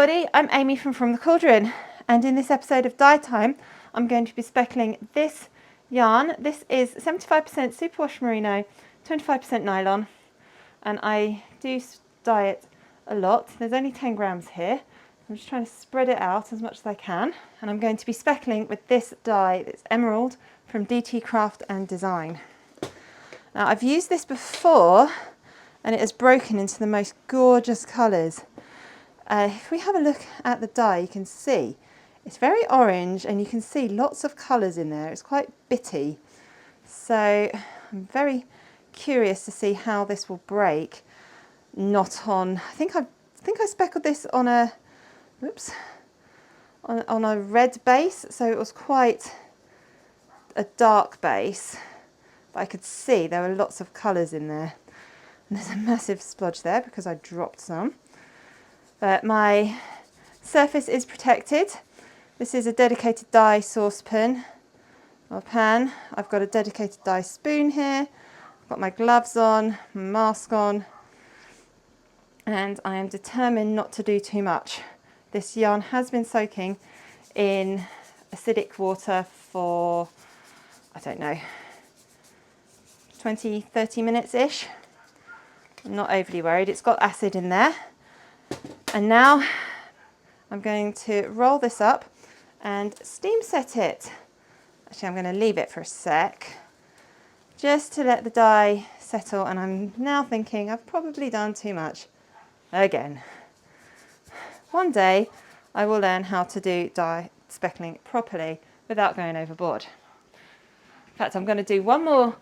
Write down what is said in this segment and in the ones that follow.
everybody, I'm Amy from the Cauldron, and in this episode of Dye Time I'm going to be speckling this yarn. This is 75% Superwash Merino, 25% Nylon, and I do dye it a lot. There's only 10 grams here. I'm just trying to spread it out as much as I can, and I'm going to be speckling with this dye. It's Emerald from DT Craft and Design. Now I've used this before and it has broken into the most gorgeous colours. If we have a look at the dye, you can see it's very orange and you can see lots of colours in there. It's quite bitty. So I'm very curious to see how this will break. Not on, I think I speckled this on a, whoops, on a red base. So it was quite a dark base, but I could see there were lots of colours in there. And there's a massive splodge there because I dropped some. But my surface is protected. This is a dedicated dye saucepan or pan. I've got a dedicated dye spoon here. I've got my gloves on, my mask on, and I am determined not to do too much. This yarn has been soaking in acidic water for, I don't know, 20-30 minutes-ish. I'm not overly worried. It's got acid in there. And now I'm going to roll this up and steam set it. Actually, I'm going to leave it for a sec just to let the dye settle, and I'm now thinking I've probably done too much again. One day I will learn how to do dye speckling properly without going overboard. In fact, I'm going to do one more.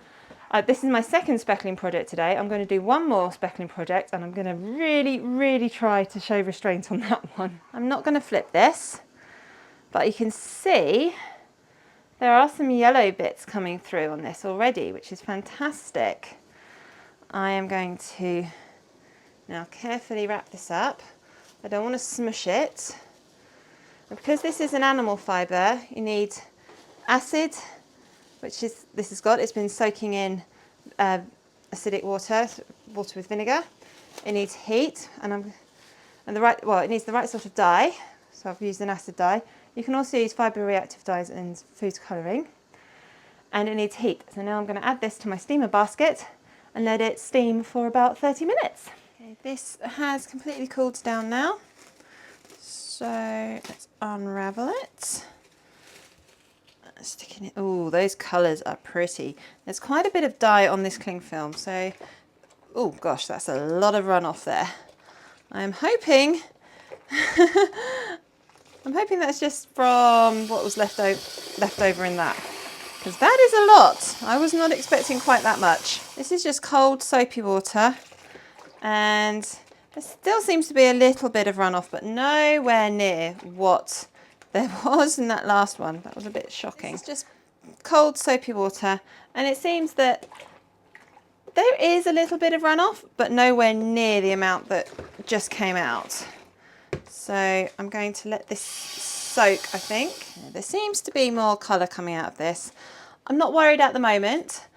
This is my second speckling project today. I'm going to do one more speckling project, and I'm going to really try to show restraint on that one. I'm not going to flip this, but you can see there are some yellow bits coming through on this already, which is fantastic. I am going to now carefully wrap this up. I don't want to smush it. And because this is an animal fibre, you need acid, which is, this has got, it's been soaking in acidic water with vinegar. It needs heat, and it needs the right sort of dye. So I've used an acid dye. You can also use fibre reactive dyes in food colouring, and it needs heat. So now I'm going to add this to my steamer basket and let it steam for about 30 minutes. Okay, this has completely cooled down now. So let's unravel it. Sticking it. Oh, those colours are pretty. There's quite a bit of dye on this cling film, so oh gosh, that's a lot of runoff there. I'm hoping that's just from what was left over in that, because that is a lot. I was not expecting quite that much. This is just cold soapy water, and there still seems to be a little bit of runoff, but nowhere near what there was in that last one. That was a bit shocking. It's just cold soapy water, and it seems that there is a little bit of runoff, but nowhere near the amount that just came out. So I'm going to let this soak, I think. There seems to be more colour coming out of this. I'm not worried at the moment,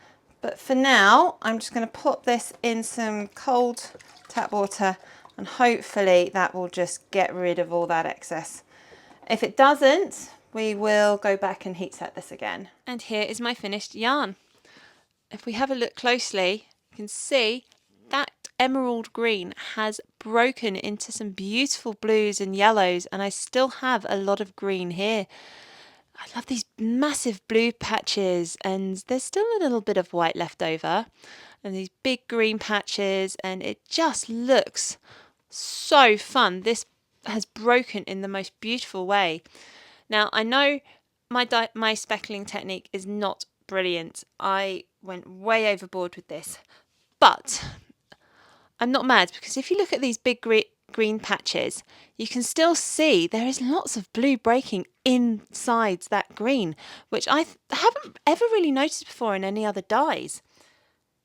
but for now I'm just going to pop this in some cold tap water, and hopefully that will just get rid of all that excess. If it doesn't, we will go back and heat set this again. And here is my finished yarn. If we have a look closely, you can see that emerald green has broken into some beautiful blues and yellows, and I still have a lot of green here. I love these massive blue patches, and there's still a little bit of white left over, and these big green patches, and it just looks so fun. This has broken in the most beautiful way. Now I know my speckling technique is not brilliant. I went way overboard with this, but I'm not mad, because if you look at these big green patches, you can still see there is lots of blue breaking inside that green, which I haven't ever really noticed before in any other dyes.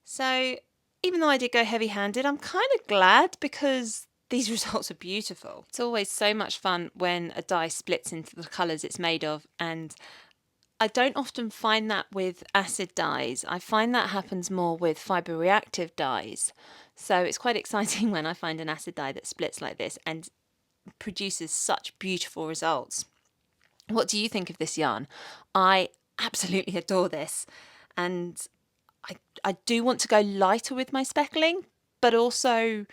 So even though I did go heavy-handed, I'm kind of glad, because these results are beautiful. It's always so much fun when a dye splits into the colours it's made of, and I don't often find that with acid dyes. I find that happens more with fibre reactive dyes. So it's quite exciting when I find an acid dye that splits like this, and produces such beautiful results. What do you think of this yarn? I absolutely adore this, and I do want to go lighter with my speckling, but also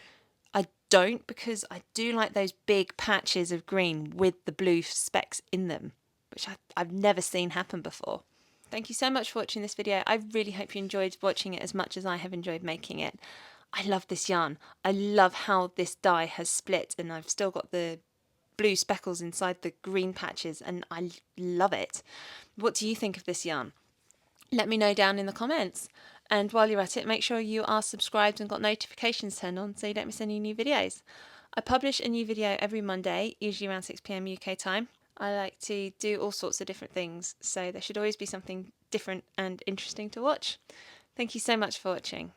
I don't, because I do like those big patches of green with the blue specks in them, which I've never seen happen before. Thank you so much for watching this video. I really hope you enjoyed watching it as much as I have enjoyed making it. I love this yarn. I love how this dye has split, and I've still got the blue speckles inside the green patches, and I love it. What do you think of this yarn? Let me know down in the comments. And while you're at it, make sure you are subscribed and got notifications turned on so you don't miss any new videos. I publish a new video every Monday, usually around 6 PM UK time. I like to do all sorts of different things, so there should always be something different and interesting to watch. Thank you so much for watching.